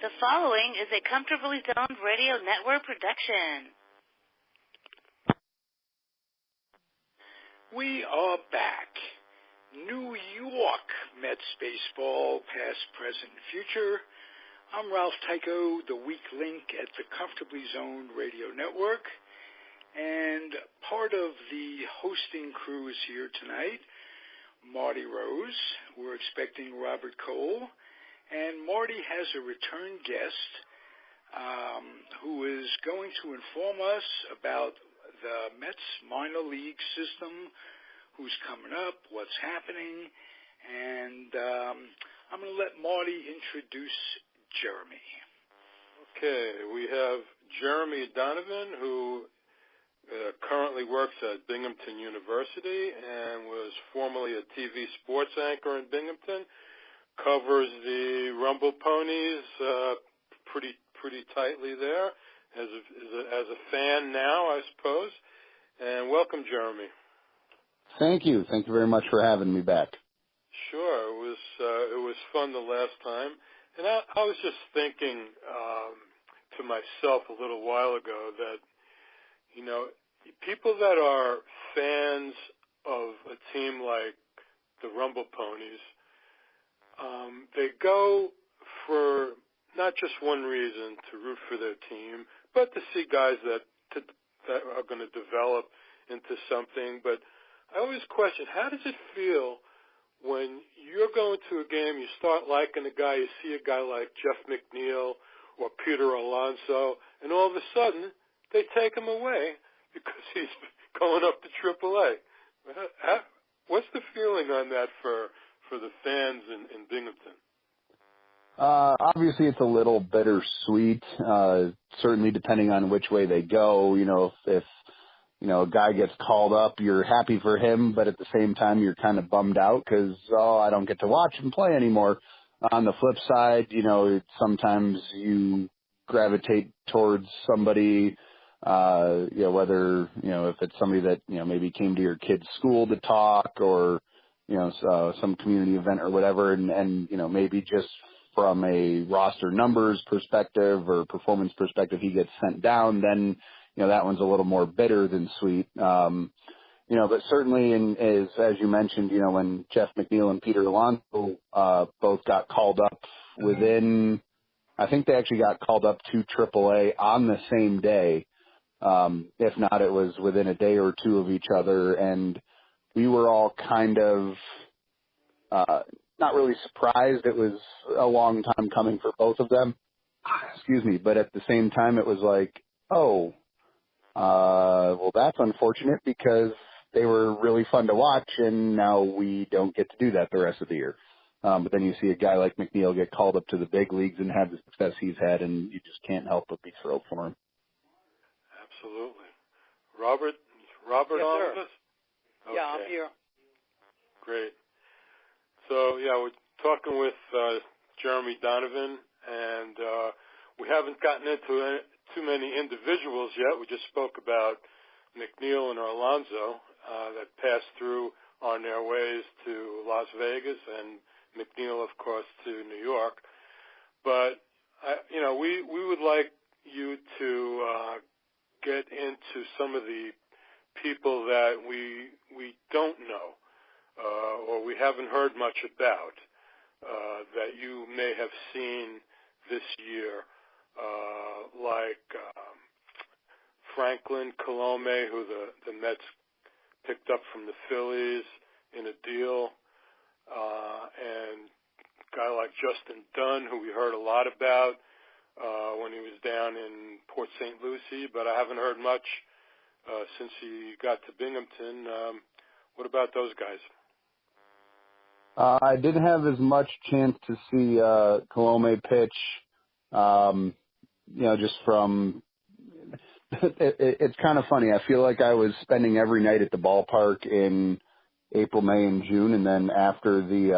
The following is a Comfortably Zoned Radio Network production. We are back. New York Mets baseball, past, present, future. I'm Ralph Tycho, the weak link at the Comfortably Zoned Radio Network. And part of the hosting crew is here tonight. Marty Rose. We're expecting Robert Cole. And Marty has a return guest who is going to inform us about the Mets minor league system, who's coming up, what's happening, and I'm going to let Marty introduce Jeremy. Okay, we have Jeremy Donovan, who currently works at Binghamton University and was formerly a TV sports anchor in Binghamton. Covers the Rumble Ponies pretty tightly there as a fan now, I suppose. And welcome, Jeremy. Thank you. Thank you very much for having me back. Sure, it was fun the last time. And I was just thinking to myself a little while ago that, you know, people that are fans of a team like the Rumble Ponies, they go for not just one reason to root for their team, but to see guys that are going to develop into something. But I always question, how does it feel when you're going to a game, you start liking a guy, you see a guy like Jeff McNeil or Peter Alonso, and all of a sudden they take him away because he's going up to AAA. What's the feeling on that for the fans in Binghamton? Obviously, it's a little bittersweet, certainly depending on which way they go. You know, if a guy gets called up, you're happy for him, but at the same time, you're kind of bummed out because, I don't get to watch him play anymore. On the flip side, sometimes you gravitate towards somebody, whether, if it's somebody that, maybe came to your kid's school to talk or, some community event or whatever, and maybe just from a roster numbers perspective or performance perspective, he gets sent down, then, that one's a little more bitter than sweet. But certainly, as you mentioned, when Jeff McNeil and Peter Alonso both got called up within, I think they actually got called up to AAA on the same day. If not, it was within a day or two of each other, and we were all kind of not really surprised. It was a long time coming for both of them. Excuse me. But at the same time, it was like, well, that's unfortunate because they were really fun to watch, and now we don't get to do that the rest of the year. But then you see a guy like McNeil get called up to the big leagues and have the success he's had, and you just can't help but be thrilled for him. Absolutely. Robert yes, on sir. with us? Okay. Yeah, I'm here. Great. So, we're talking with Jeremy Donovan, and we haven't gotten into too many individuals yet. We just spoke about McNeil and Alonso that passed through on their ways to Las Vegas, and McNeil, of course, to New York. But, we would like you to get into some of the people that we don't know or we haven't heard much about that you may have seen this year, like Franklin Colome, who the Mets picked up from the Phillies in a deal, and a guy like Justin Dunn, who we heard a lot about when he was down in Port St. Lucie, but I haven't heard much since he got to Binghamton. What about those guys? I didn't have as much chance to see Colome pitch, just from it's kind of funny. I feel like I was spending every night at the ballpark in April, May, and June, and then after the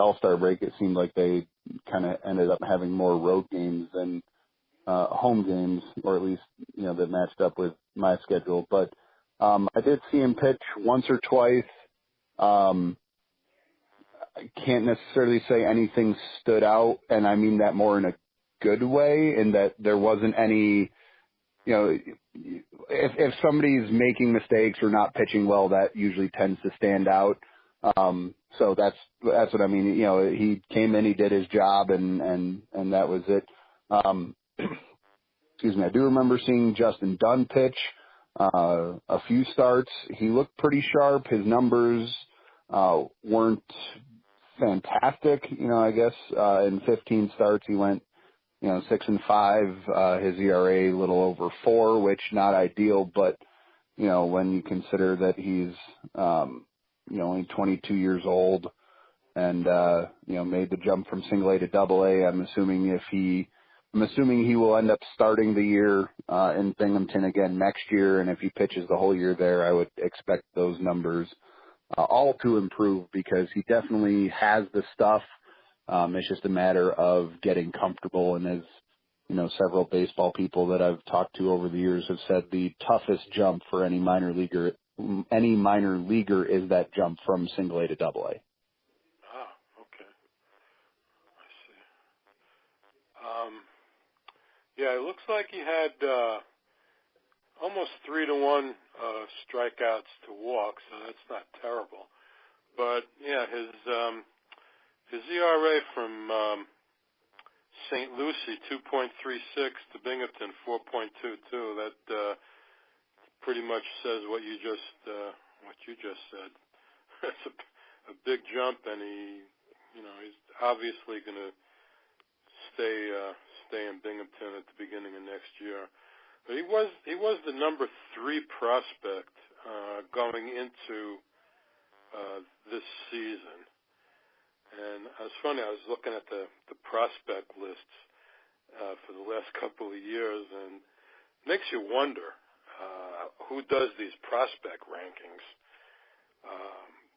All-Star break, it seemed like they kind of ended up having more road games than home games, or at least that matched up with my schedule. But I did see him pitch once or twice. I can't necessarily say anything stood out, and I mean that more in a good way in that there wasn't any, you know, if somebody's making mistakes or not pitching well, that usually tends to stand out. So that's what I mean. You know, he came in, he did his job, and that was it. Excuse me. I do remember seeing Justin Dunn pitch a few starts. He looked pretty sharp. His numbers weren't fantastic. You know, I guess in 15 starts he went, you know, 6-5. His ERA a little over 4, which not ideal, but you know, when you consider that he's you know, only 22 years old and you know, made the jump from single A to double A, I'm assuming he will end up starting the year in Binghamton again next year, and if he pitches the whole year there, I would expect those numbers all to improve because he definitely has the stuff. It's just a matter of getting comfortable, and as you know, several baseball people that I've talked to over the years have said the toughest jump for any minor leaguer is that jump from single A to double A. Ah, okay. I see. Yeah, it looks like he had almost 3-to-1 strikeouts to walk, so that's not terrible. But yeah, his ERA from St. Lucie 2.36 to Binghamton 4.22. That pretty much says what you just said. That's a big jump, and he's obviously going to stay in Binghamton at the beginning of next year. But he was the number 3 prospect going into this season. And it was funny, I was looking at the prospect lists for the last couple of years, and it makes you wonder who does these prospect rankings.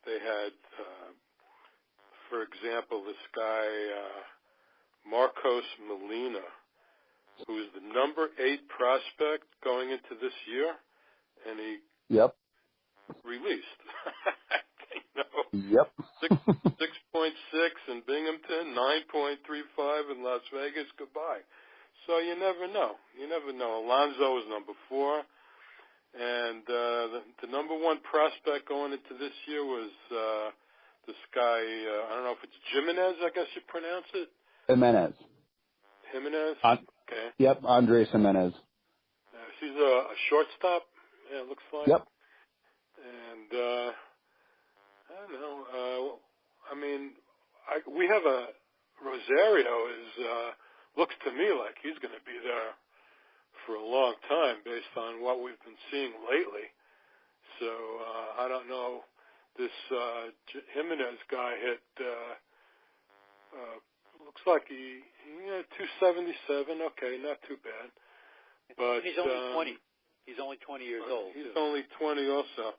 They had, for example, this guy, Marcos Molina, who's the number 8 prospect going into this year, and he released. Yep. 6.6 in Binghamton, 9.35 in Las Vegas. Goodbye. So you never know. Alonso is number 4, and the number 1 prospect going into this year was this guy. I don't know if it's Jimenez. I guess you pronounce it. Jimenez. Okay. Yep, Andres Jimenez. He's a shortstop. Yeah, it looks like. Yep. And I don't know. I mean, we have Rosario looks to me like he's going to be there for a long time based on what we've been seeing lately. So I don't know. This Jimenez guy hit. Looks like he 277. Okay, not too bad. But he's only 20. He's only 20 years old. He's only 20 also.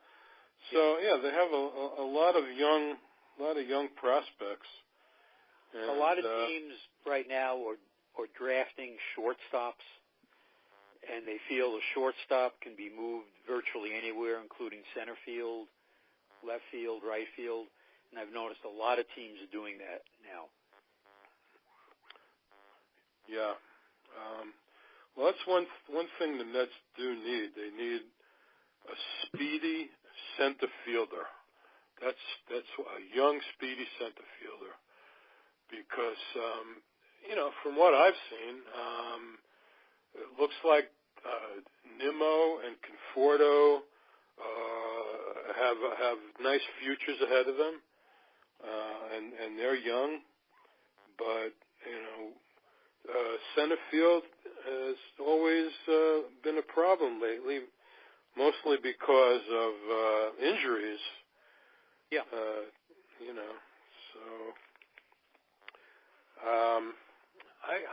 So yeah, they have a lot of young prospects. And, a lot of teams right now are drafting shortstops, and they feel the shortstop can be moved virtually anywhere, including center field, left field, right field. And I've noticed a lot of teams are doing that now. Yeah. Well, that's one thing the Mets do need. They need a speedy center fielder. That's a young, speedy center fielder. Because, from what I've seen, it looks like Nimmo and Conforto have nice futures ahead of them, and they're young. But center field has always been a problem lately, mostly because of injuries. Yeah. So.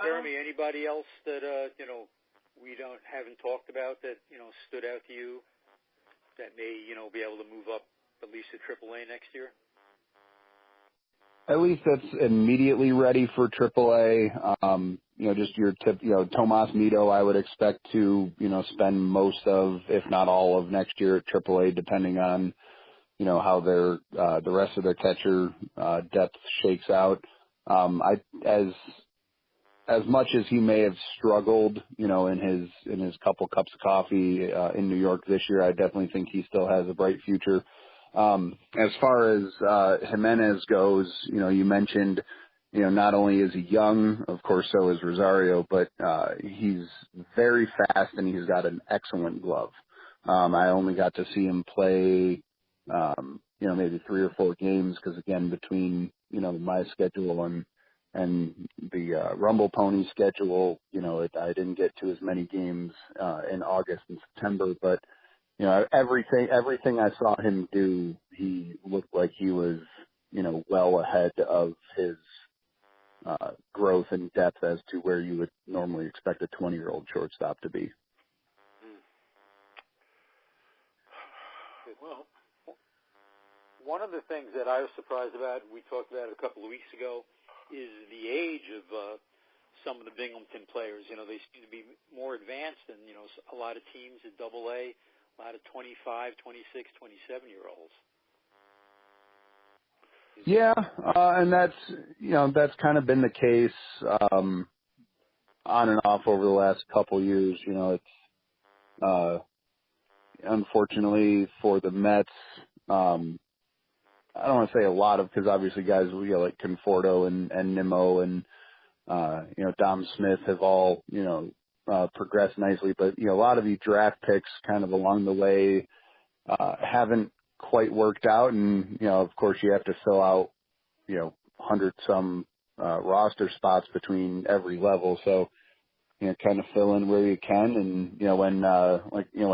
Jeremy, anybody else that we haven't talked about that stood out to you that may be able to move up at least to AAA next year? At least that's immediately ready for AAA. Just your tip. Tomas Mito, I would expect to spend most of, if not all of next year at AAA, depending on how their the rest of their catcher depth shakes out. As as much as he may have struggled, in his couple cups of coffee in New York this year, I definitely think he still has a bright future. As far as Jimenez goes, you mentioned, not only is he young, of course, so is Rosario, but he's very fast and he's got an excellent glove. I only got to see him play, maybe 3 or 4 games because, again, between, my schedule and the Rumble Pony schedule, I didn't get to as many games in August and September, but everything I saw him do, he looked like he was, well ahead of his growth and depth as to where you would normally expect a 20-year-old shortstop to be. Well, one of the things that I was surprised about, we talked about it a couple of weeks ago, is the age of some of the Binghamton players. They seem to be more advanced than, a lot of teams at AA, a lot of 25, 26, 27-year-olds. Yeah, and that's kind of been the case on and off over the last couple years. It's unfortunately for the Mets, I don't want to say a lot of, because obviously guys like Conforto and Nimmo and Dom Smith have all progressed nicely, but a lot of these draft picks kind of along the way haven't quite worked out, and of course you have to fill out 100 some roster spots between every level, so kind of fill in where you can. And when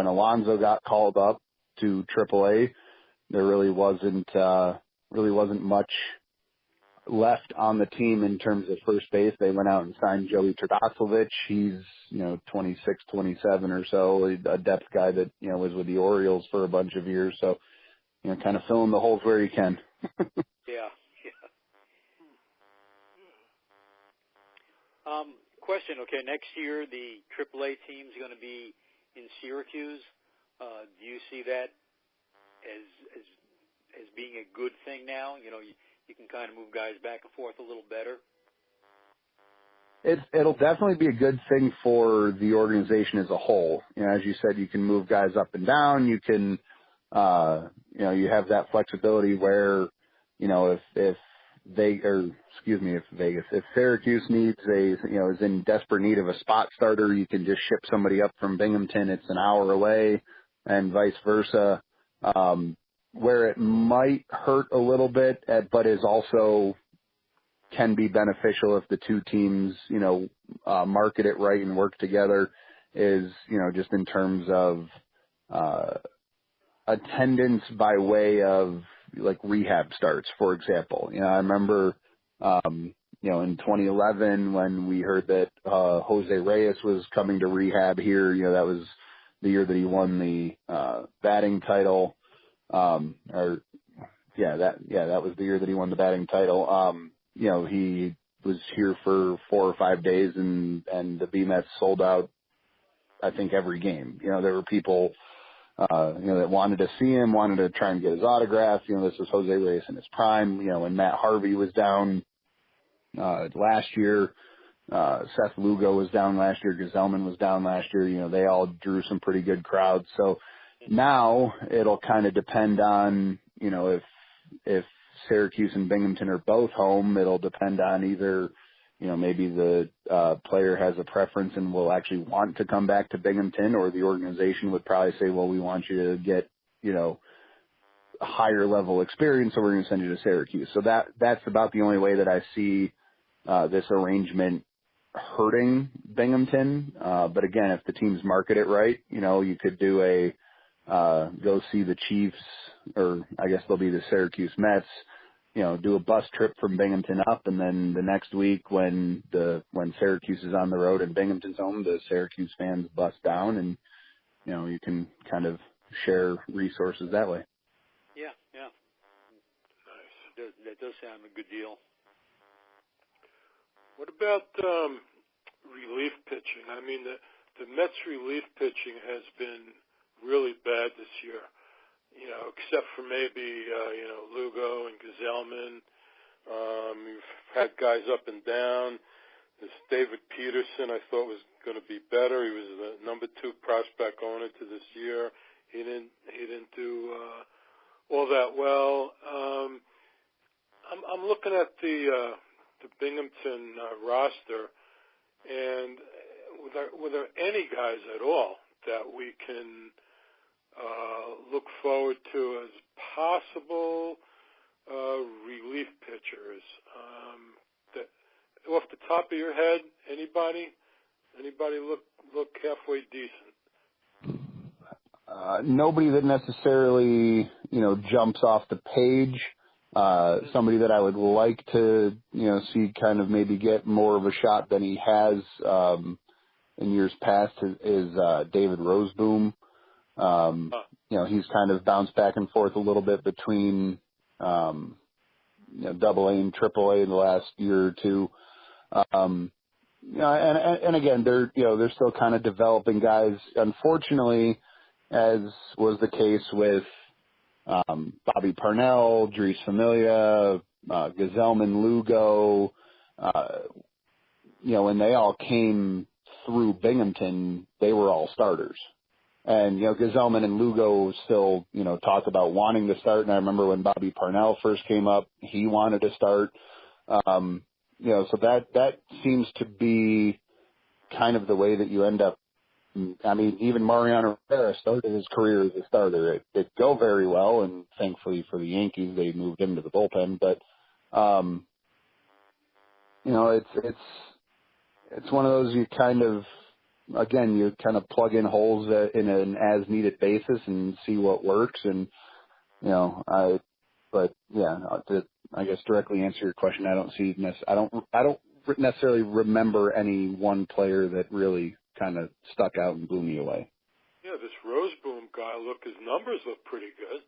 Alonso got called up to AAA, there really wasn't much left on the team in terms of first base. They went out and signed Joey Trdosovich. He's 26, 27 or so, a depth guy that was with the Orioles for a bunch of years. So kind of fill in the holes where you can. Yeah. Question. Okay, next year the AAA team is going to be in Syracuse. Do you see that as being a good thing now? You can kind of move guys back and forth a little better. It'll definitely be a good thing for the organization as a whole. As you said, you can move guys up and down. You can, you have that flexibility where, if Syracuse needs is in desperate need of a spot starter, you can just ship somebody up from Binghamton. It's an hour away, and vice versa. Where it might hurt a little bit, but is also can be beneficial if the two teams, market it right and work together, is, just in terms of attendance by way of like rehab starts, for example. I remember, in 2011 when we heard that Jose Reyes was coming to rehab here, that was the year that he won the batting title. That was the year that he won the batting title. He was here for 4 or 5 days, and the B-Mets sold out, I think, every game. There were people, that wanted to see him, wanted to try and get his autograph. This was Jose Reyes in his prime. When Matt Harvey was down last year, Seth Lugo was down last year, Gazelman was down last year. They all drew some pretty good crowds. So now it'll kind of depend on, if Syracuse and Binghamton are both home, it'll depend on either, maybe the player has a preference and will actually want to come back to Binghamton, or the organization would probably say, well, we want you to get, a higher level experience, so we're going to send you to Syracuse. So that's about the only way that I see this arrangement hurting Binghamton. But again, if the teams market it right, you could do go see the Chiefs, or I guess they'll be the Syracuse Mets, do a bus trip from Binghamton up, and then the next week when Syracuse is on the road and Binghamton's home, the Syracuse fans bus down, and you can kind of share resources that way. Yeah. Nice. That does sound a good deal. What about relief pitching? I mean, the Mets relief pitching has been really bad this year, except for maybe, Lugo and Gazelman. You've had guys up and down. This David Peterson, I thought was going to be better. He was the number 2 prospect going into this year. He didn't do all that well. I'm looking at the Binghamton roster, and were there any guys at all that we can look forward to as possible relief pitchers? Off the top of your head, anybody look halfway decent? Nobody that necessarily, jumps off the page. Somebody that I would like to, see kind of maybe get more of a shot than he has in years past is David Roseboom. He's kind of bounced back and forth a little bit between Double A and Triple A in the last year or two. And again, they're still kind of developing guys. Unfortunately, as was the case with Bobby Parnell, Dries Familia, Gazelman Lugo, when they all came through Binghamton, they were all starters. And, Gazelman and Lugo still, talked about wanting to start. And I remember when Bobby Parnell first came up, he wanted to start. So that seems to be kind of the way that you end up. I mean, even Mariano Rivera started his career as a starter. It did go very well, and thankfully for the Yankees, they moved him to the bullpen. But, it's one of those you kind of plug in holes in an as-needed basis and see what works. And, I guess directly answer your question, I don't necessarily remember any one player that really kind of stuck out and blew me away. Yeah, this Roseboom guy, his numbers look pretty good.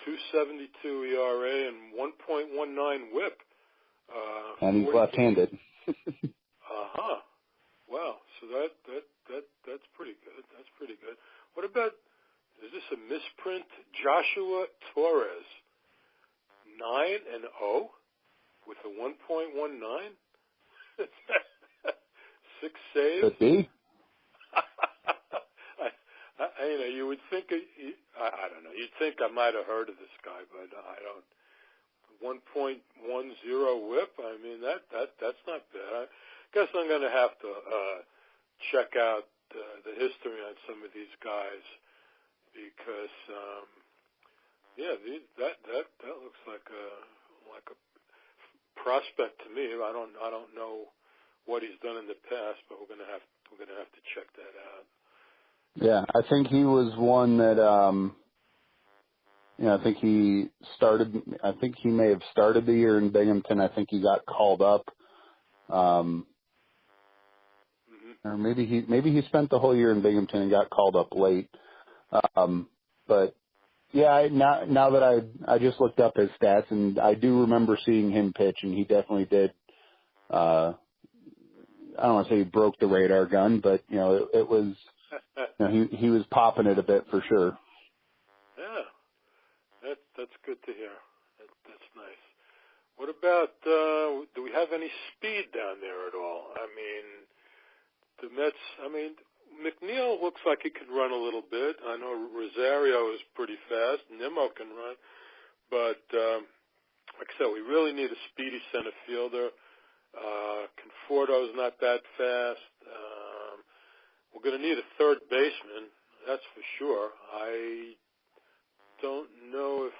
2.72 ERA and 1.19 WHIP. And he's left-handed. Wow. So that's pretty good. That's pretty good. What about, is this a misprint? Joshua Torres, 9-0 with a 1.19. 6 saves. Could be. You would think, I don't know, you'd think I might have heard of this guy, but I don't. 1.10 WHIP, I mean, that's not bad. I guess I'm going to have to check out the history on some of these guys because, that looks like a prospect to me. I don't know what he's done in the past, but we're gonna have to check that out. Yeah, I think he was one that I think he may have started the year in Binghamton. I think he got called up. Or maybe he spent the whole year in Binghamton and got called up late. But yeah, now that I just looked up his stats, and I do remember seeing him pitch, and he definitely did. I don't want to say he broke the radar gun, but it was. He was popping it a bit for sure. Yeah, that's good to hear. That's nice. What about? Do we have any speed down there at all? I mean, the Mets. I mean, McNeil looks like he could run a little bit. I know Rosario is pretty fast. Nimmo can run, but like I said, we really need a speedy center fielder. Conforto's not that fast. We're going to need a third baseman, that's for sure. I don't know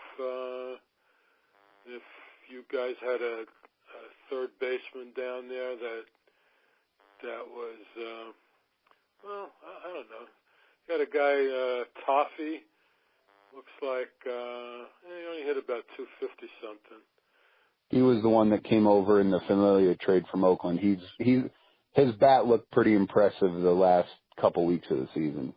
if you guys had a third baseman down there that was I don't know. You got a guy Toffee. Looks like he only hit about 250 something. He was the one that came over in the Familia trade from Oakland. His bat looked pretty impressive the last couple weeks of the season.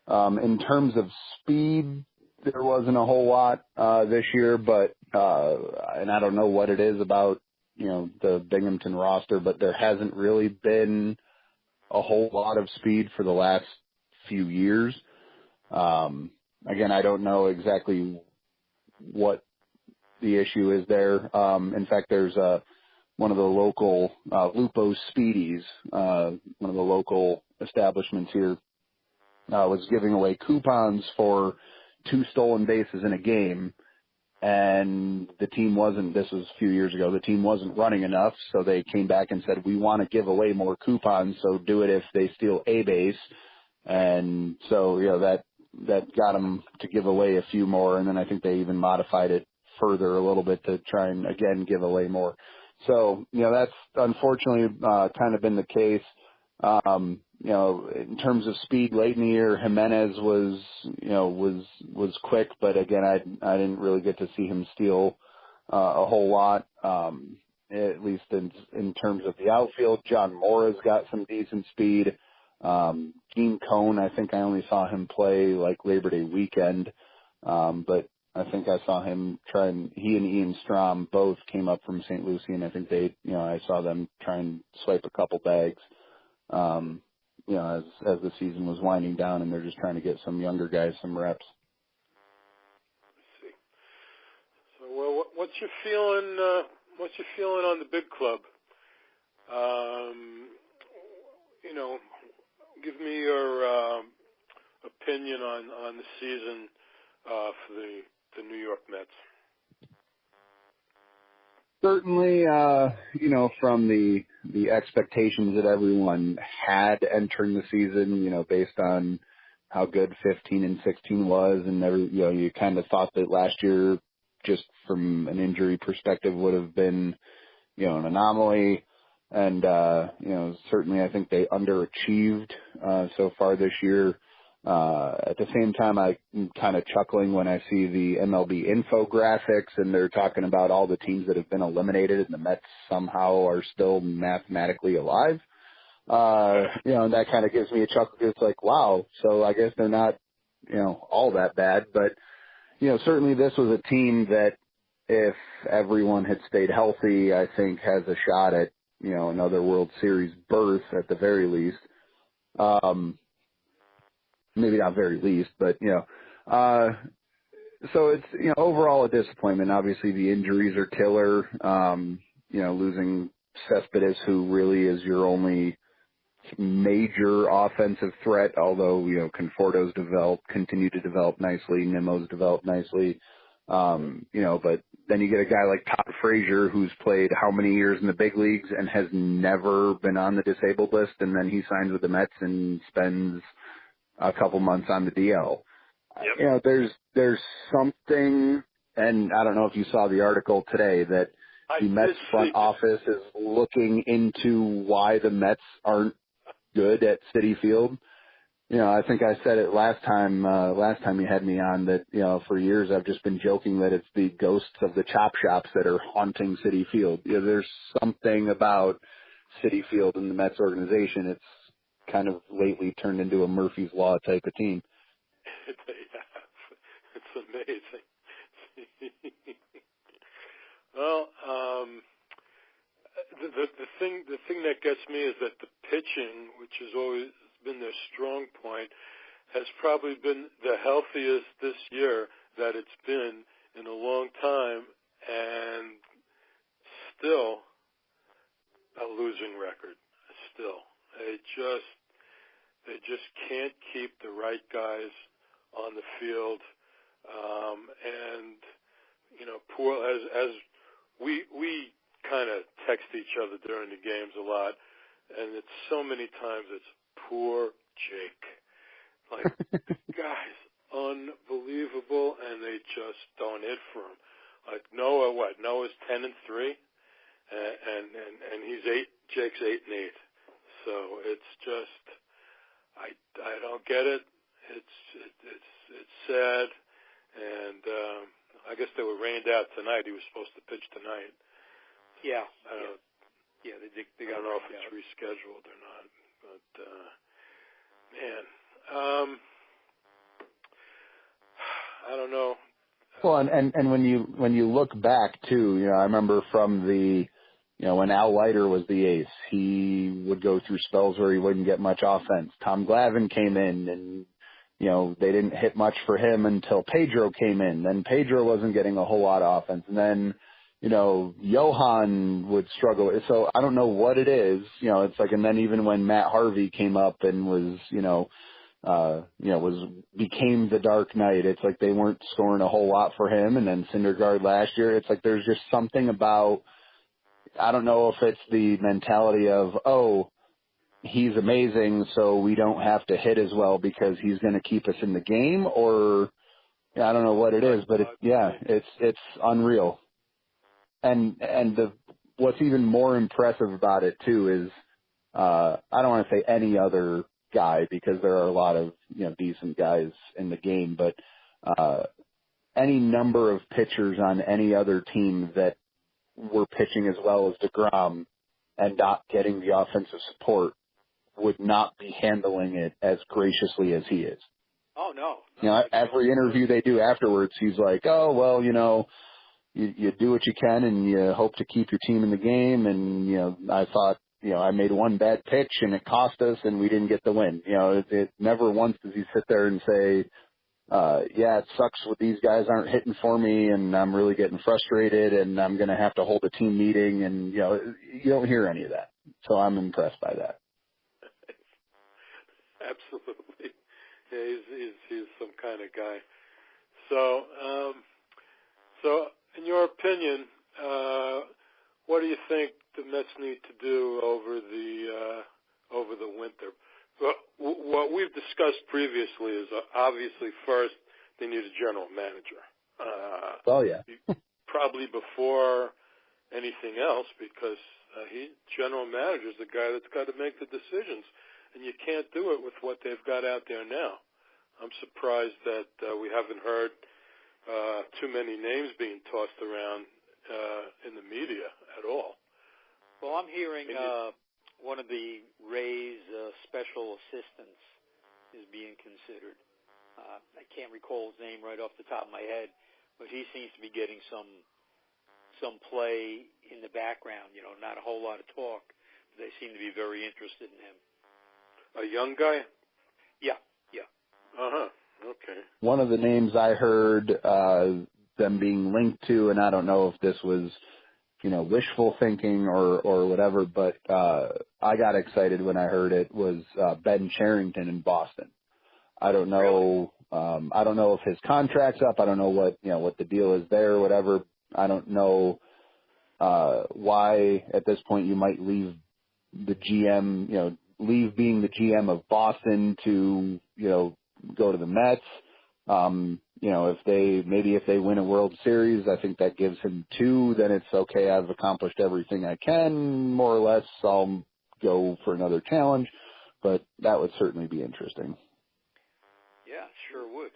All right. In terms of speed, there wasn't a whole lot this year, but and I don't know what it is about the Binghamton roster, but there hasn't really been a whole lot of speed for the last few years. Again, I don't know exactly what the issue is there. In fact, there's one of the local Lupo Speedies, one of the local establishments here, was giving away coupons for 2 stolen bases in a game, and the team wasn't, this was a few years ago, the team wasn't running enough, so they came back and said, we want to give away more coupons, so do it if they steal a base. And so, that got them to give away a few more, and then I think they even modified it further a little bit to try and, again, give away more. So, that's unfortunately kind of been the case. In terms of speed late in the year, Jimenez was quick, but again, I didn't really get to see him steal a whole lot, at least in terms of the outfield. John Mora's got some decent speed. Gene Cone, I think I only saw him play like Labor Day weekend, but I think I saw him he and Ian Strom both came up from St. Lucie, and I think I saw them try and swipe a couple bags. As the season was winding down, and they're just trying to get some younger guys some reps. Let's see. So, well, what's your feeling? What's your feeling on the big club? Give me your opinion on the season for the New York Mets. Certainly, from the expectations that everyone had entering the season, based on how good 15 and 16 was, and you kind of thought that last year, just from an injury perspective, would have been, an anomaly. And, certainly I think they underachieved so far this year. At the same time, I'm kind of chuckling when I see the MLB infographics and they're talking about all the teams that have been eliminated and the Mets somehow are still mathematically alive. And that kind of gives me a chuckle. It's like, wow. So I guess they're not, all that bad, but, certainly this was a team that if everyone had stayed healthy, I think has a shot at, another World Series berth at the very least. Maybe not very least, but, so it's, overall a disappointment. Obviously the injuries are killer. Losing Cespedes, who really is your only major offensive threat, although, Conforto's continue to develop nicely. Nemo's developed nicely. But then you get a guy like Todd Frazier, who's played how many years in the big leagues and has never been on the disabled list. And then he signs with the Mets and spends a couple months on the DL. Yep. There's something, and I don't know if you saw the article today that the Mets front office is looking into why the Mets aren't good at Citi Field. I think I said it last time you had me on that, for years I've just been joking that it's the ghosts of the chop shops that are haunting Citi Field. There's something about Citi Field and the Mets organization. It's kind of lately turned into a Murphy's Law type of team. It's amazing. Well, the thing that gets me is that the pitching, which has always been their strong point, has probably been the healthiest this year that it's been in a long time, and still a losing record. Still, they just can't keep the right guys on the field, and poor as we kind of text each other during the games a lot, and it's so many times it's poor Jake. Like, guys, unbelievable, and they just don't hit for him. Like Noah's 10-3, and he's 8. Jake's 8-8. So it's just, I don't get it. It's sad, and I guess they were rained out tonight. He was supposed to pitch tonight. Yeah. They I don't know if it's rescheduled or not, but man, I don't know. Well, and when you look back too, I remember from the, when Al Leiter was the ace, he would go through spells where he wouldn't get much offense. Tom Glavine came in and, they didn't hit much for him until Pedro came in. Then Pedro wasn't getting a whole lot of offense. And then, Johan would struggle. So I don't know what it is. It's like, and then even when Matt Harvey came up and was, became the Dark Knight, it's like they weren't scoring a whole lot for him. And then Syndergaard last year, it's like there's just something about, I don't know if it's the mentality of, oh, he's amazing, so we don't have to hit as well because he's going to keep us in the game, or I don't know what it is, but it's unreal. And what's even more impressive about it too is I don't want to say any other guy because there are a lot of decent guys in the game, but any number of pitchers on any other team that were pitching as well as DeGrom and not getting the offensive support would not be handling it as graciously as he is. Oh, no. Every interview they do afterwards, he's like, oh, well, you do what you can and you hope to keep your team in the game. And, I thought, I made one bad pitch and it cost us and we didn't get the win. It never once does he sit there and say, it sucks what these guys aren't hitting for me and I'm really getting frustrated and I'm going to have to hold a team meeting. And, you don't hear any of that. So I'm impressed by that. Absolutely. Yeah, he's some kind of guy. So in your opinion, what do you think the Mets need to do over the winter? Well, what we've discussed previously is obviously first they need a general manager. Probably before anything else, because general manager is the guy that's got to make the decisions, and you can't do it with what they've got out there now. I'm surprised that we haven't heard too many names being tossed around in the media at all. Well, I'm hearing one of the Rays' special assistants is being considered. I can't recall his name right off the top of my head, but he seems to be getting some play in the background. Not a whole lot of talk, but they seem to be very interested in him. A young guy? Yeah. Uh-huh. Okay. One of the names I heard them being linked to, and I don't know if this was, wishful thinking or whatever, but I got excited when I heard it, was Ben Cherington in Boston. I don't know. Really? I don't know if his contract's up. I don't know what the deal is there or whatever. I don't know why at this point you might leave the GM, leave being the GM of Boston to, go to the Mets. If they win a World Series, I think that gives him 2. Then it's okay. I've accomplished everything I can, more or less. I'll go for another challenge, but that would certainly be interesting. Yeah, sure would.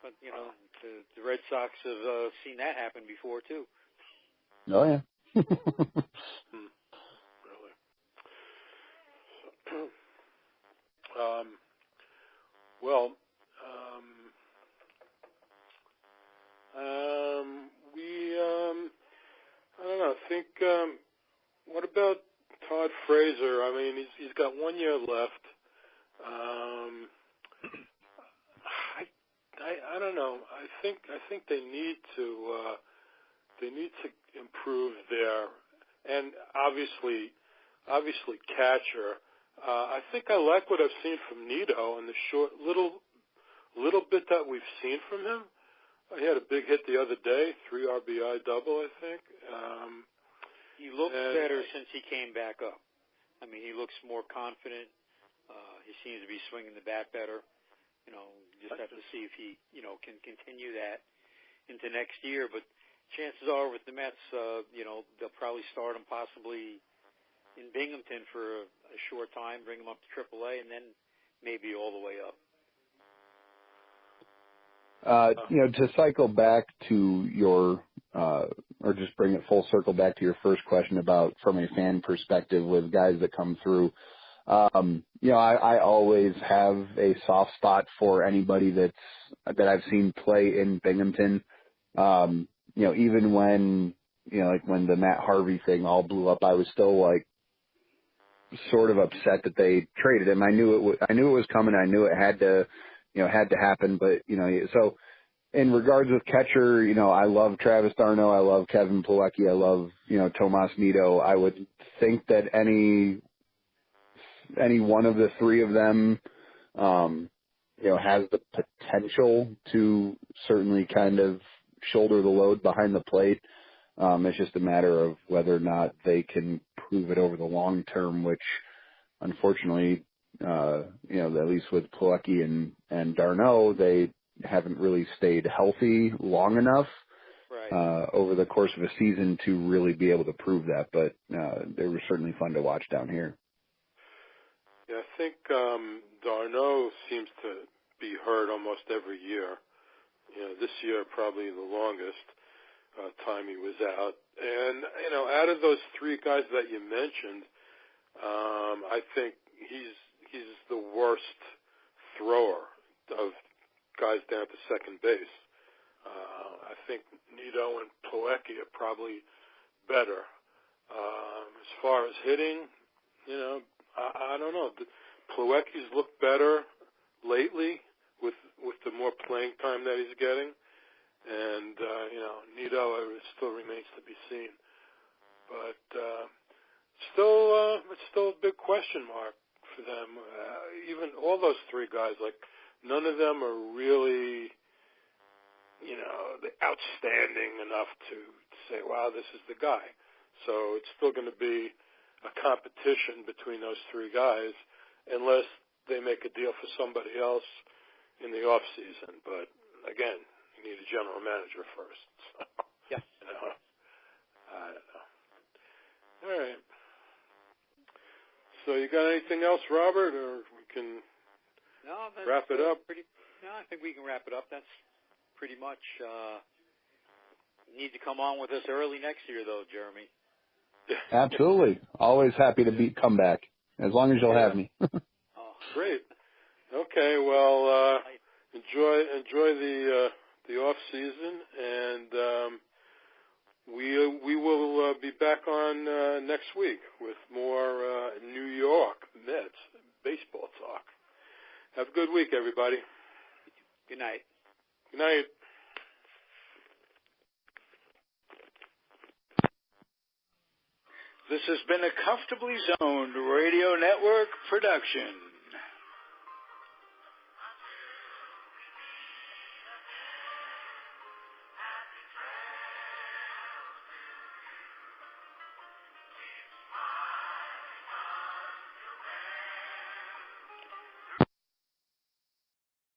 But the Red Sox have seen that happen before too. Oh yeah. Really. I don't know. I think, what about Todd Frazier? I mean, he's got 1 year left. I don't know. I think they need to improve there, and obviously catcher. I think I like what I've seen from Nito and the short little bit that we've seen from him. He had a big hit the other day, 3 RBI double, I think. He looks better since he came back up. I mean, he looks more confident. He seems to be swinging the bat better. Just have to see if he, can continue that into next year. But chances are with the Mets, they'll probably start him possibly in Binghamton for a short time, bring him up to AAA, and then maybe all the way up. To cycle back to your, or just bring it full circle back to your first question about from a fan perspective with guys that come through. I always have a soft spot for anybody that I've seen play in Binghamton. Even when, like when the Matt Harvey thing all blew up, I was still like sort of upset that they traded him. I knew it was coming. I knew it had to happen, but so in regards of catcher, I love Travis d'Arnaud. I love Kevin Plawecki. I love, Tomas Nido. I would think that any one of the three of them, has the potential to certainly kind of shoulder the load behind the plate. It's just a matter of whether or not they can prove it over the long term, which unfortunately, at least with Plawecki and d'Arnaud, they haven't really stayed healthy long enough over the course of a season to really be able to prove that. But they were certainly fun to watch down here. Yeah, I think d'Arnaud seems to be hurt almost every year. This year probably the longest time he was out. And, out of those three guys that you mentioned, I think he's the worst thrower of guys down to second base. I think Nido and Plawecki are probably better. As far as hitting, I don't know. Plawecki's looked better lately with the more playing time that he's getting, and Nido still remains to be seen. But it's still a big question mark for them. Even all those three guys, like none of them are really, outstanding enough to say, wow, this is the guy. So it's still going to be a competition between those three guys unless they make a deal for somebody else in the off season. But again, you need a general manager first. So, yeah. I don't know. All right. So you got anything else, Robert, or we can wrap it up? I think we can wrap it up. That's pretty much. Need to come on with us early next year, though, Jeremy. Absolutely. Always happy to come back, as long as you'll have me. Great. Okay. Well, enjoy the off season, and we will be back on next week with more New York Mets baseball talk. Have a good week, everybody. Good night. Good night. This has been a Comfortably Zoned Radio Network production.